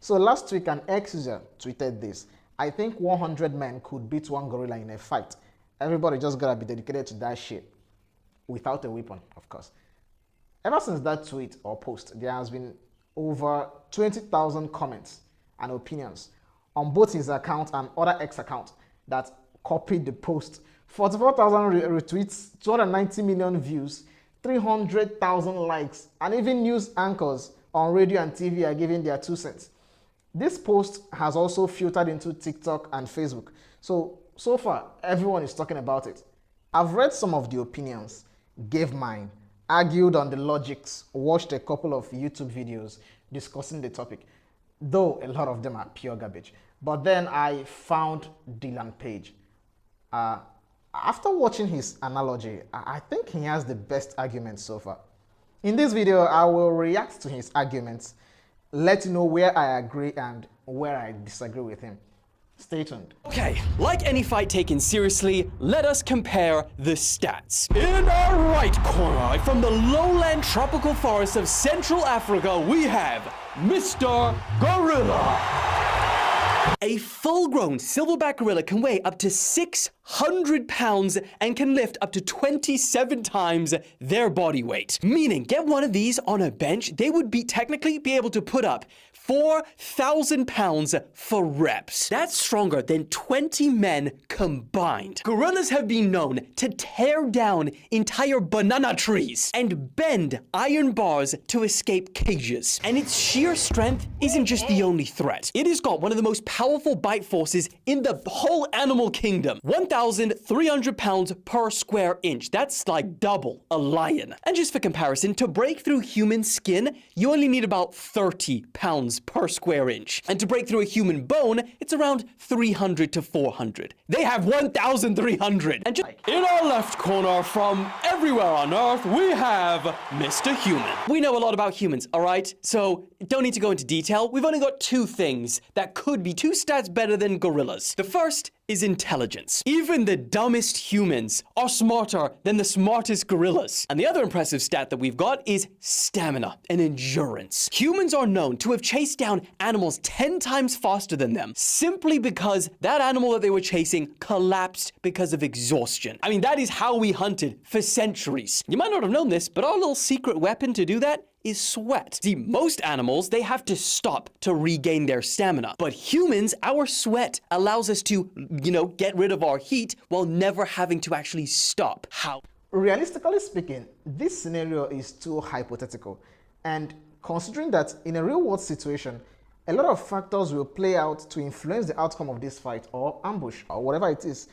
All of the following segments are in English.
So last week, an ex-user tweeted this: I think 100 men could beat one gorilla in a fight. Everybody just gotta be dedicated to that shit. Without a weapon, of course. Ever since that tweet or post, there has been over 20,000 comments and opinions on both his account and other ex accounts that copied the post. 44,000 retweets, 290 million views, 300,000 likes, and even news anchors on radio and TV are giving their 2 cents. This post has also filtered into TikTok and Facebook. So far, everyone is talking about it. I've read some of the opinions, gave mine, argued on the logics, watched a couple of YouTube videos discussing the topic, though a lot of them are pure garbage. But then I found Dylan Page. After watching his analogy, I think he has the best argument so far. In this video, I will react to his arguments, let you know where I agree and where I disagree with him. Stay tuned. Okay, like any fight taken seriously, let us compare the stats. In our right corner, from the lowland tropical forests of Central Africa, we have Mr. Gorilla. A full-grown silverback gorilla can weigh up to 600 pounds and can lift up to 27 times their body weight. Meaning, get one of these on a bench, they would technically be able to put up 4,000 pounds for reps. That's stronger than 20 men combined. Gorillas have been known to tear down entire banana trees and bend iron bars to escape cages. And its sheer strength isn't just the only threat. It has got one of the most powerful bite forces in the whole animal kingdom. 1,300 pounds per square inch. That's like double a lion. And just for comparison, to break through human skin, you only need about 30 pounds per square inch. And to break through a human bone, it's around 300 to 400. They have 1,300. And just in our left corner, from everywhere on Earth, we have Mr. Human. We know a lot about humans, all right? So don't need to go into detail. We've only got 2 things that could be 2 stats better than gorillas. The first is intelligence. Even the dumbest humans are smarter than the smartest gorillas. And the other impressive stat that we've got is stamina and endurance. Humans are known to have chased down animals 10 times faster than them, simply because that animal that they were chasing collapsed because of exhaustion. I mean, that is how we hunted for centuries. You might not have known this, but our little secret weapon to do that is sweat. See, most animals, they have to stop to regain their stamina. But humans, our sweat allows us to, get rid of our heat while never having to actually stop. How? Realistically speaking, this scenario is too hypothetical. And considering that in a real world situation, a lot of factors will play out to influence the outcome of this fight or ambush or whatever it is.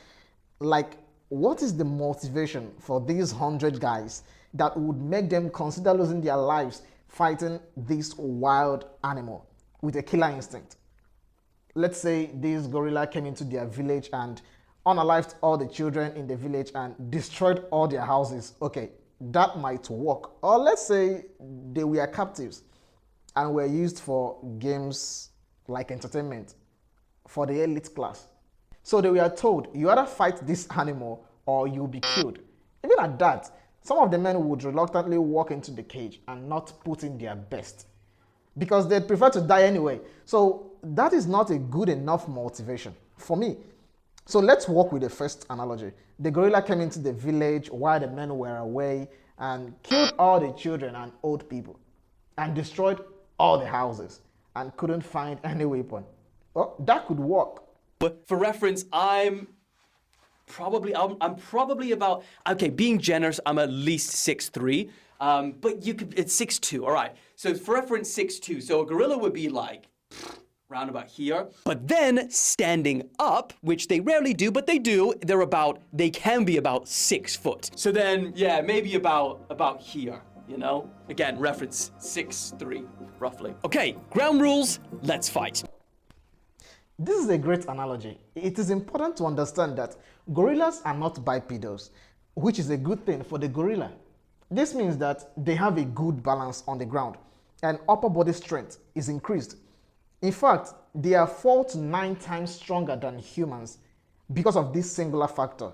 Like, what is the motivation for these 100 guys that would make them consider losing their lives fighting this wild animal with a killer instinct? Let's say this gorilla came into their village and unalived all the children in the village and destroyed all their houses. Okay, that might work. Or let's say they were captives and were used for games like entertainment for the elite class. So they were told, you either fight this animal or you'll be killed. Even at that, some of the men would reluctantly walk into the cage and not put in their best because they'd prefer to die anyway. So that is not a good enough motivation for me. So let's work with the first analogy. The gorilla came into the village while the men were away and killed all the children and old people and destroyed all the houses and couldn't find any weapon. Well, that could work. But for reference, I'm probably about, okay, being generous, I'm at least 6'3", but it's 6'2", all right. So for reference, 6'2", so a gorilla would be like, round about here. But then standing up, which they rarely do, but they do, they can be about 6 foot. So then, yeah, maybe about here, Again, reference 6'3", roughly. Okay, ground rules, let's fight. This is a great analogy. It is important to understand that gorillas are not bipedals, which is a good thing for the gorilla. This means that they have a good balance on the ground and upper body strength is increased. In fact, they are 4 to 9 times stronger than humans because of this singular factor.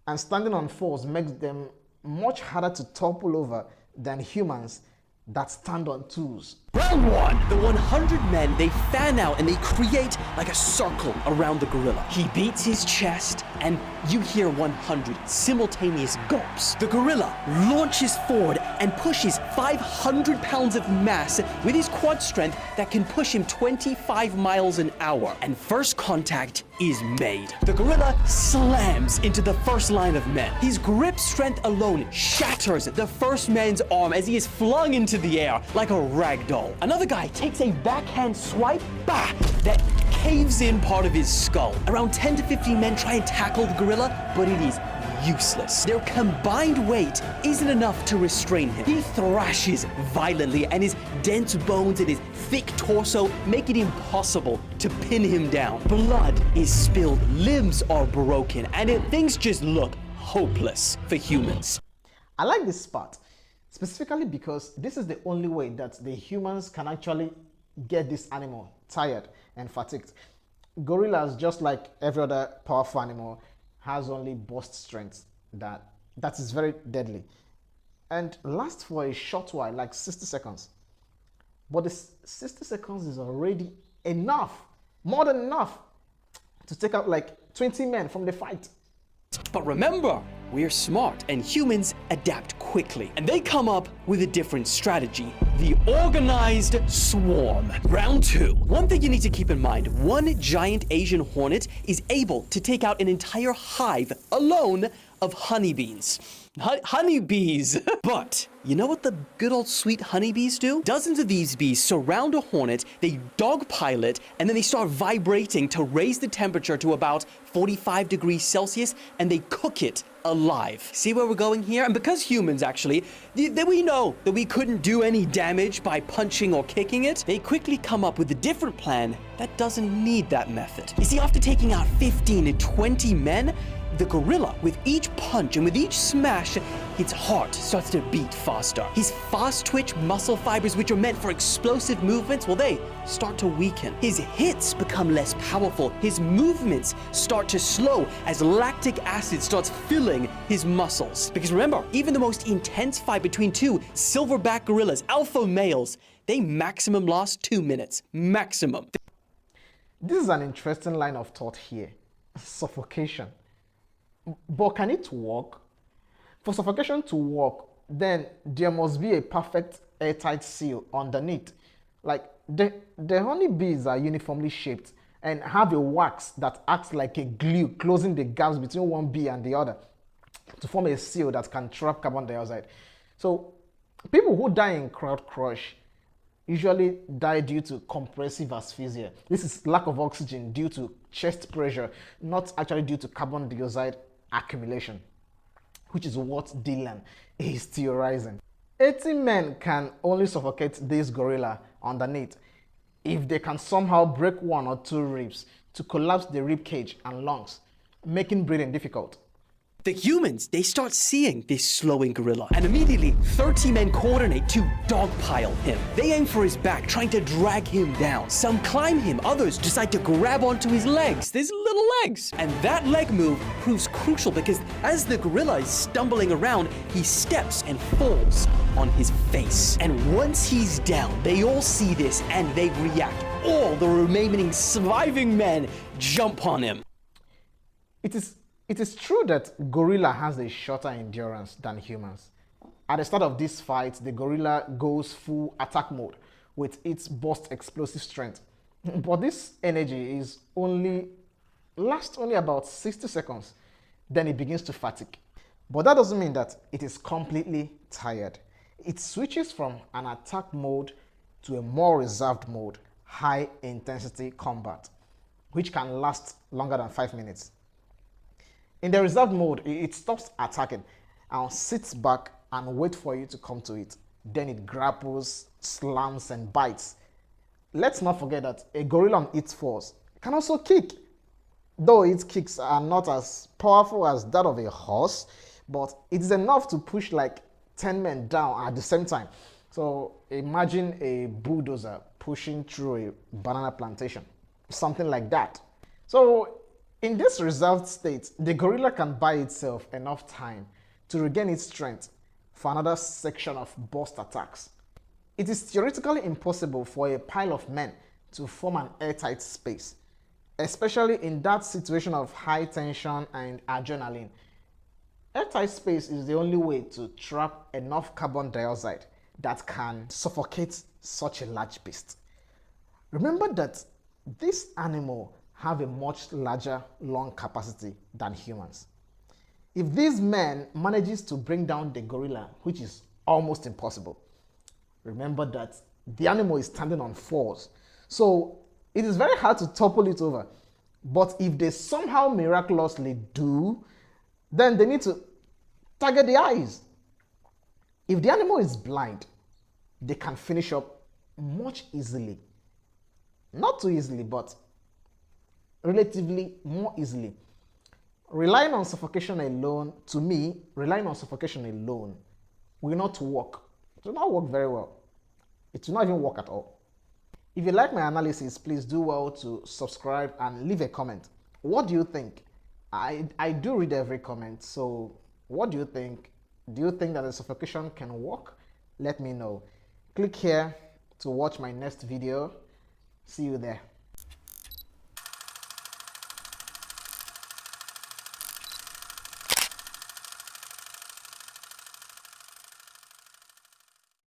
And standing on 4s makes them much harder to topple over than humans that stand on 2s. Round one. The 100 men, they fan out and they create like a circle around the gorilla. He beats his chest and you hear 100 simultaneous gulps. The gorilla launches forward and pushes 500 pounds of mass with his quad strength that can push him 25 miles an hour. And first contact is made. The gorilla slams into the first line of men. His grip strength alone shatters the first man's arm as he is flung into the air like a rag doll. Another guy takes a backhand swipe, that caves in part of his skull. Around 10 to 15 men try and tackle the gorilla, but it is useless. Their combined weight isn't enough to restrain him. He thrashes violently, and his dense bones and his thick torso make it impossible to pin him down. Blood is spilled, limbs are broken, and things just look hopeless for humans. I like this part, specifically because this is the only way that the humans can actually get this animal tired and fatigued. Gorillas, just like every other powerful animal, has only burst strength that is very deadly and lasts for a short while, like 60 seconds. But this 60 seconds is already enough, more than enough, to take out like 20 men from the fight. But remember, we're smart and humans adapt quickly. And they come up with a different strategy. The organized swarm. Round two. One thing you need to keep in mind, one giant Asian hornet is able to take out an entire hive alone of honeybees. Honeybees. But you know what the good old sweet honeybees do? Dozens of these bees surround a hornet, they dogpile it, and then they start vibrating to raise the temperature to about 45 degrees Celsius, and they cook it alive. See where we're going here? And because humans actually, we know that we couldn't do any damage by punching or kicking it, they quickly come up with a different plan that doesn't need that method. You see, after taking out 15 to 20 men, the gorilla, with each punch and with each smash, its heart starts to beat faster. His fast twitch muscle fibers, which are meant for explosive movements, well, they start to weaken. His hits become less powerful. His movements start to slow as lactic acid starts filling his muscles. Because remember, even the most intense fight between two silverback gorillas, alpha males, they maximum last 2 minutes. Maximum. This is an interesting line of thought here. Suffocation. But can it work? For suffocation to work, then there must be a perfect airtight seal underneath. Like the honeybees are uniformly shaped and have a wax that acts like a glue, closing the gaps between one bee and the other to form a seal that can trap carbon dioxide. So people who die in crowd crush usually die due to compressive asphyxia. This is lack of oxygen due to chest pressure, not actually due to carbon dioxide accumulation, which is what Dylan is theorizing. 80 men can only suffocate this gorilla underneath if they can somehow break 1 or 2 ribs to collapse the rib cage and lungs, making breathing difficult. The humans, they start seeing this slowing gorilla, and immediately 30 men coordinate to dogpile him. They aim for his back, trying to drag him down. Some climb him, others decide to grab onto his legs, his little legs. And that leg move proves crucial because as the gorilla is stumbling around, he steps and falls on his face. And once he's down, they all see this and they react. All the remaining surviving men jump on him. It is true that gorilla has a shorter endurance than humans. At the start of this fight, the gorilla goes full attack mode with its burst explosive strength. But this energy lasts only about 60 seconds. Then it begins to fatigue. But that doesn't mean that it is completely tired. It switches from an attack mode to a more reserved mode, high intensity combat, which can last longer than 5 minutes. In the reserved mode, it stops attacking and sits back and waits for you to come to it. Then it grapples, slams, and bites. Let's not forget that a gorilla on its fours can also kick. Though its kicks are not as powerful as that of a horse, but it is enough to push like 10 men down at the same time. So imagine a bulldozer pushing through a banana plantation, something like that. So in this reserved state, the gorilla can buy itself enough time to regain its strength for another section of burst attacks. It is theoretically impossible for a pile of men to form an airtight space, especially in that situation of high tension and adrenaline. Airtight space is the only way to trap enough carbon dioxide that can suffocate such a large beast. Remember that this animal have a much larger lung capacity than humans. If these men manages to bring down the gorilla, which is almost impossible, remember that the animal is standing on fours, so it is very hard to topple it over. But if they somehow miraculously do, then they need to target the eyes. If the animal is blind, they can finish up much easily. Not too easily, but relatively more easily. Relying on suffocation alone, to me, relying on suffocation alone will not work. It will not work very well. It will not even work at all. If you like my analysis, please do well to subscribe and leave a comment. What do you think? I do read every comment, so what do you think? Do you think that the suffocation can work? Let me know. Click here to watch my next video. See you there.